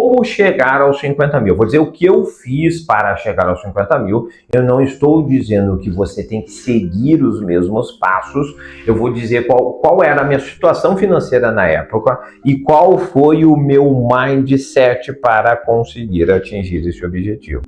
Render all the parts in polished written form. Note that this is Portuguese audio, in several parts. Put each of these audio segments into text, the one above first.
como chegar aos 50 mil. Vou dizer o que eu fiz para chegar aos 50 mil. Eu não estou dizendo que você tem que seguir os mesmos passos. Eu vou dizer qual era a minha situação financeira na época e qual foi o meu mindset para conseguir atingir esse objetivo.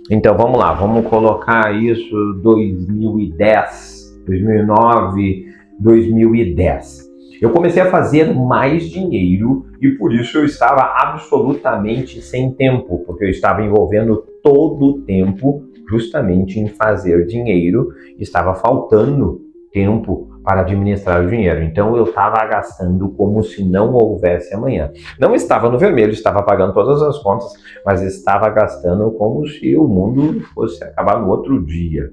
Então vamos lá, vamos colocar isso 2010, 2009, 2010. Eu comecei a fazer mais dinheiro e por isso eu estava absolutamente sem tempo, porque eu estava envolvendo todo o tempo justamente em fazer dinheiro, estava faltando tempo para administrar o dinheiro. Então eu estava gastando como se não houvesse amanhã. Não estava no vermelho, estava pagando todas as contas, mas estava gastando como se o mundo fosse acabar no outro dia.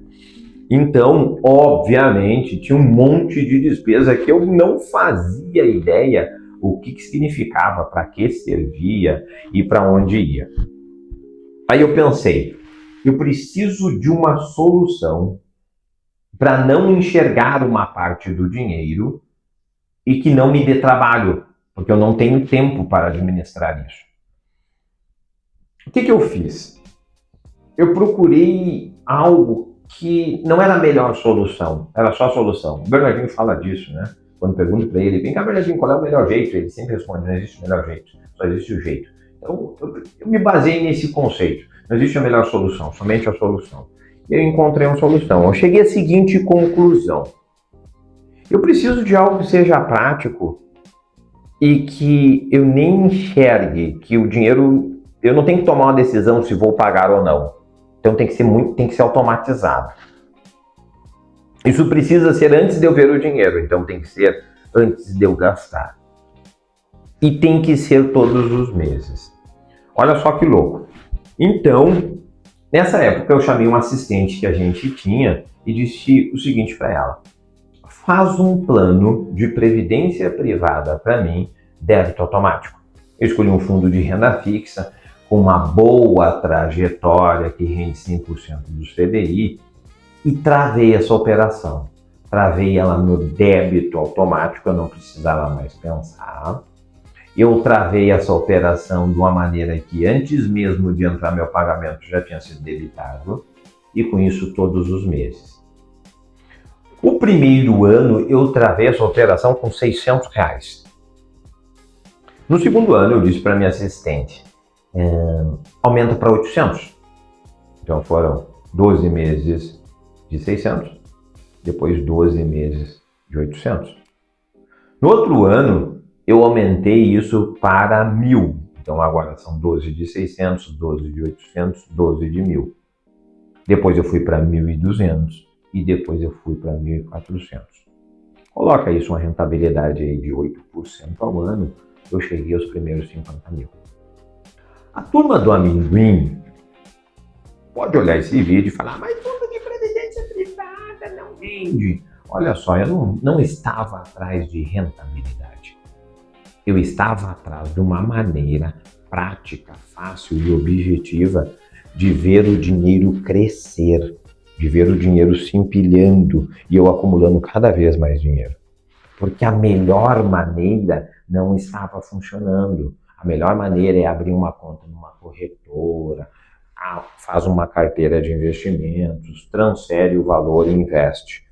Então, obviamente, tinha um monte de despesa que eu não fazia ideia o que significava, para que servia e para onde ia. Aí eu pensei, eu preciso de uma solução para não enxergar uma parte do dinheiro e que não me dê trabalho, porque eu não tenho tempo para administrar isso. O que eu fiz? Eu procurei algo que não era a melhor solução, era só a solução. O Bernardinho fala disso, né? Quando pergunto para ele, vem cá, Bernardinho, qual é o melhor jeito? Ele sempre responde, não existe o melhor jeito, só existe o jeito. Então, eu me baseei nesse conceito. Não existe a melhor solução, somente a solução. E eu encontrei uma solução. Eu cheguei à seguinte conclusão. Eu preciso de algo que seja prático e que eu nem enxergue que o dinheiro... Eu não tenho que tomar uma decisão se vou pagar ou não. Então tem que ser automatizado. Isso precisa ser antes de eu ver o dinheiro, então tem que ser antes de eu gastar. E tem que ser todos os meses. Olha só que louco. Então, nessa época eu chamei uma assistente que a gente tinha e disse o seguinte para ela: faz um plano de previdência privada para mim, débito automático. Eu escolhi um fundo de renda fixa com uma boa trajetória que rende 100% do CDI e travei essa operação. Travei ela no débito automático, eu não precisava mais pensar. Eu travei essa operação de uma maneira que antes mesmo de entrar meu pagamento já tinha sido debitado e com isso todos os meses. O primeiro ano eu travei essa operação com R$600. No segundo ano eu disse para minha assistente, aumenta para 800. Então foram 12 meses de 600, depois 12 meses de 800. No outro ano, eu aumentei isso para 1.000. Então agora são 12 de 600, 12 de 800, 12 de 1.000. Depois eu fui para 1.200 e depois eu fui para 1.400. Coloca isso uma rentabilidade aí de 8% ao ano, eu cheguei aos primeiros 50 mil. A turma do amendoim pode olhar esse vídeo e falar, mas fundo de previdência privada não rende. Olha só, eu não estava atrás de rentabilidade. Eu estava atrás de uma maneira prática, fácil e objetiva de ver o dinheiro crescer, de ver o dinheiro se empilhando e eu acumulando cada vez mais dinheiro. Porque a melhor maneira não estava funcionando. A melhor maneira é abrir uma conta numa corretora, faz uma carteira de investimentos, transfere o valor e investe.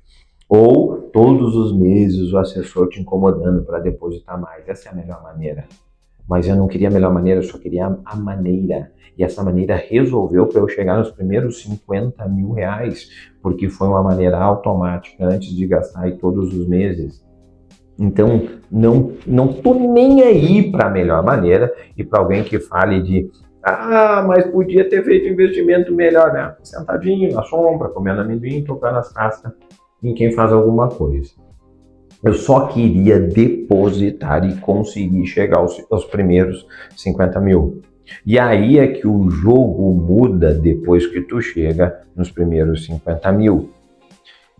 Ou todos os meses o assessor te incomodando para depositar mais. Essa é a melhor maneira. Mas eu não queria a melhor maneira, eu só queria a maneira. E essa maneira resolveu para eu chegar nos primeiros 50 mil reais, porque foi uma maneira automática antes de gastar aí todos os meses. Então, não tô nem aí para a melhor maneira e para alguém que fale de mas podia ter feito investimento melhor, né? Sentadinho na sombra, comendo amendoim, tocando as cascas em quem faz alguma coisa. Eu só queria depositar e conseguir chegar aos primeiros 50 mil. E aí é que o jogo muda depois que tu chega nos primeiros 50 mil.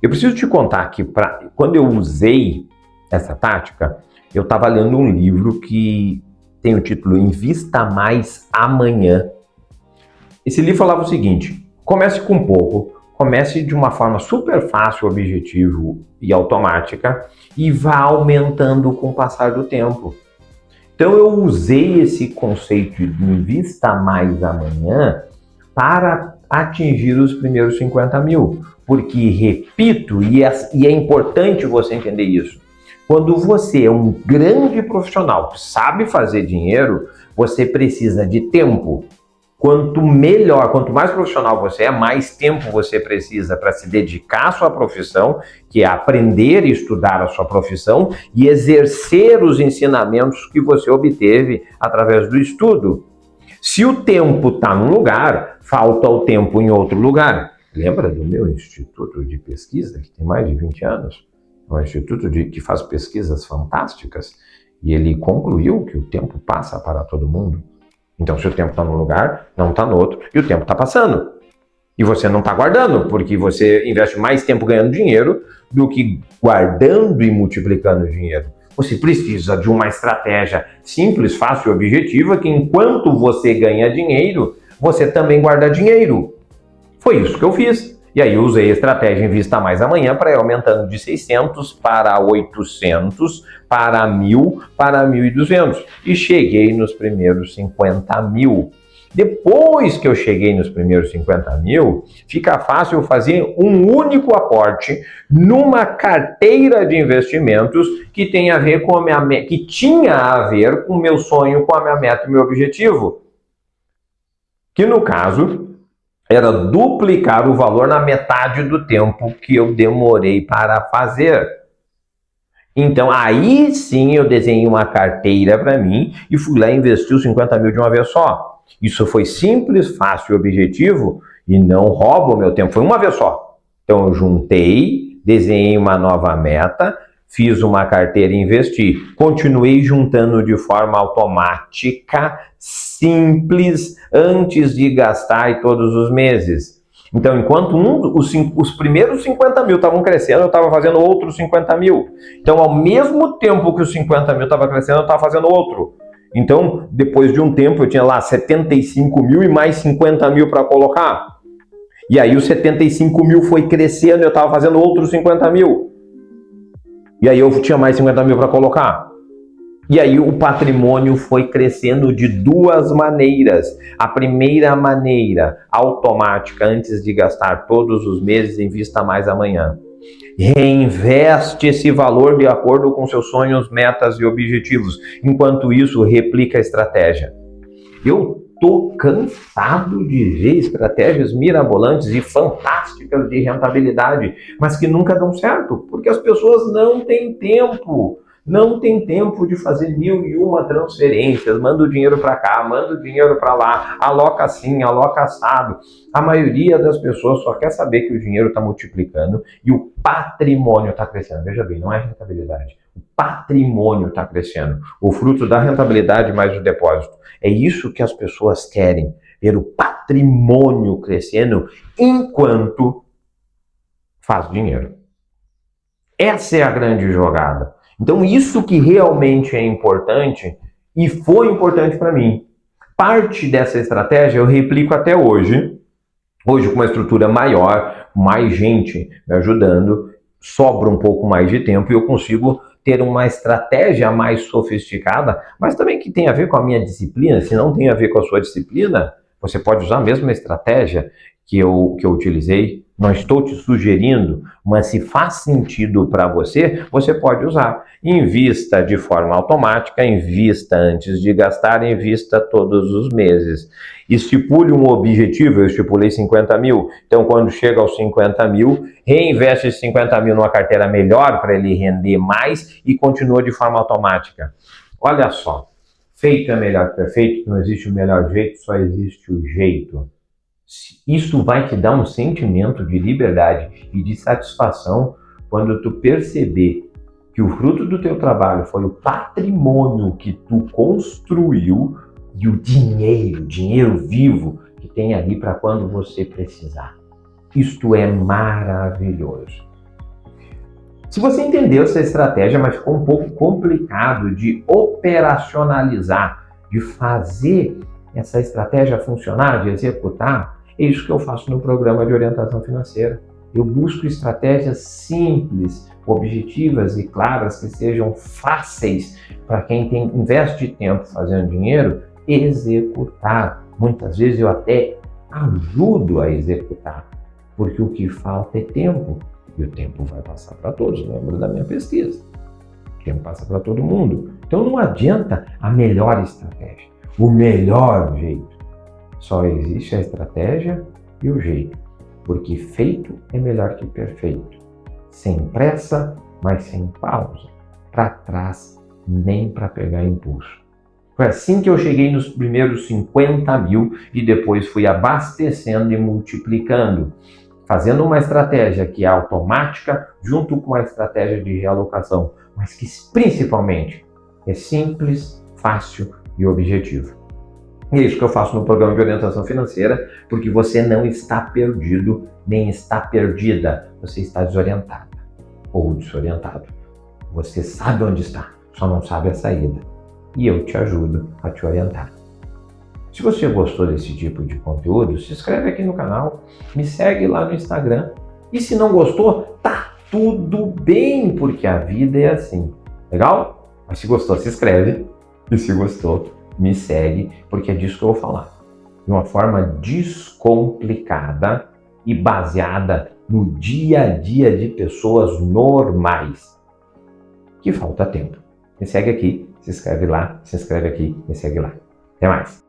Eu preciso te contar que quando eu usei essa tática, eu estava lendo um livro que tem o título Invista Mais Amanhã. Esse livro falava o seguinte: comece com pouco, comece de uma forma super fácil, objetivo e automática e vá aumentando com o passar do tempo. Então eu usei esse conceito de invista mais amanhã para atingir os primeiros 50 mil. Porque, repito, e é importante você entender isso, quando você é um grande profissional que sabe fazer dinheiro, você precisa de tempo. Quanto melhor, quanto mais profissional você é, mais tempo você precisa para se dedicar à sua profissão, que é aprender e estudar a sua profissão e exercer os ensinamentos que você obteve através do estudo. Se o tempo está num lugar, falta o tempo em outro lugar. Lembra do meu instituto de pesquisa, que tem mais de 20 anos? É um instituto que faz pesquisas fantásticas e ele concluiu que o tempo passa para todo mundo. Então, se o tempo está num lugar, não está no outro, e o tempo está passando. E você não está guardando, porque você investe mais tempo ganhando dinheiro do que guardando e multiplicando dinheiro. Você precisa de uma estratégia simples, fácil e objetiva, que enquanto você ganha dinheiro, você também guarda dinheiro. Foi isso que eu fiz. E aí eu usei a estratégia Invista Mais Amanhã para ir aumentando de 600 para 800, para 1.000, para 1.200. E cheguei nos primeiros 50 mil. Depois que eu cheguei nos primeiros 50 mil, fica fácil eu fazer um único aporte numa carteira de investimentos que tem a ver com que tinha a ver com o meu sonho, com a minha meta e meu objetivo. Que no caso era duplicar o valor na metade do tempo que eu demorei para fazer. Então, aí sim eu desenhei uma carteira para mim e fui lá e investi os 50 mil de uma vez só. Isso foi simples, fácil e objetivo e não rouba o meu tempo. Foi uma vez só. Então, eu juntei, desenhei uma nova meta, fiz uma carteira e investi. Continuei juntando de forma automática, simples, antes de gastar todos os meses. Então, enquanto os primeiros 50 mil estavam crescendo, eu estava fazendo outros 50 mil. Então, ao mesmo tempo que os 50 mil estavam crescendo, eu estava fazendo outro. Então, depois de um tempo, eu tinha lá 75 mil e mais 50 mil para colocar. E aí, os 75 mil foi crescendo e eu estava fazendo outros 50 mil. E aí, eu tinha mais 50 mil para colocar. E aí o patrimônio foi crescendo de duas maneiras. A primeira maneira, automática, antes de gastar todos os meses, invista mais amanhã. Reinveste esse valor de acordo com seus sonhos, metas e objetivos. Enquanto isso, replica a estratégia. Eu tô cansado de ver estratégias mirabolantes e fantásticas de rentabilidade, mas que nunca dão certo, porque as pessoas não têm tempo. Não tem tempo de fazer 1001 transferências, manda o dinheiro para cá, manda o dinheiro para lá, aloca assim, aloca assado. A maioria das pessoas só quer saber que o dinheiro está multiplicando e o patrimônio está crescendo. Veja bem, não é rentabilidade. O patrimônio está crescendo. O fruto da rentabilidade mais o depósito. É isso que as pessoas querem, ver o patrimônio crescendo enquanto faz dinheiro. Essa é a grande jogada. Então, isso que realmente é importante e foi importante para mim. Parte dessa estratégia eu replico até hoje. Hoje, com uma estrutura maior, mais gente me ajudando, sobra um pouco mais de tempo e eu consigo ter uma estratégia mais sofisticada, mas também que tem a ver com a minha disciplina. Se não tem a ver com a sua disciplina, você pode usar a mesma estratégia que eu utilizei. Não estou te sugerindo, mas se faz sentido para você, você pode usar. Invista de forma automática, invista antes de gastar, invista todos os meses. Estipule um objetivo, eu estipulei 50 mil. Então, quando chega aos 50 mil, reinveste esses 50 mil numa carteira melhor para ele render mais e continua de forma automática. Olha só, feito é melhor que perfeito, não existe o melhor jeito, só existe o jeito. Isso vai te dar um sentimento de liberdade e de satisfação quando tu perceber que o fruto do teu trabalho foi o patrimônio que tu construiu e o dinheiro vivo que tem ali para quando você precisar. Isto é maravilhoso. Se você entendeu essa estratégia, mas ficou um pouco complicado de operacionalizar, de fazer essa estratégia funcionar, de executar, é isso que eu faço no programa de orientação financeira. Eu busco estratégias simples, objetivas e claras que sejam fáceis para quem investe tempo fazendo dinheiro executar. Muitas vezes eu até ajudo a executar, porque o que falta é tempo. E o tempo vai passar para todos, lembra da minha pesquisa. O tempo passa para todo mundo. Então não adianta a melhor estratégia, o melhor jeito. Só existe a estratégia e o jeito, porque feito é melhor que perfeito. Sem pressa, mas sem pausa. Para trás, nem para pegar impulso. Foi assim que eu cheguei nos primeiros 50 mil e depois fui abastecendo e multiplicando, fazendo uma estratégia que é automática junto com a estratégia de realocação, mas que principalmente é simples, fácil e objetivo. E é isso que eu faço no programa de orientação financeira, porque você não está perdido, nem está perdida, você está desorientado ou desorientado. Você sabe onde está, só não sabe a saída. E eu te ajudo a te orientar. Se você gostou desse tipo de conteúdo, se inscreve aqui no canal, me segue lá no Instagram. E se não gostou, tá tudo bem, porque a vida é assim. Legal? Mas se gostou, se inscreve. E se gostou, me segue, porque é disso que eu vou falar. De uma forma descomplicada e baseada no dia a dia de pessoas normais. Que falta tempo. Me segue aqui, se inscreve lá, se inscreve aqui, me segue lá. Até mais!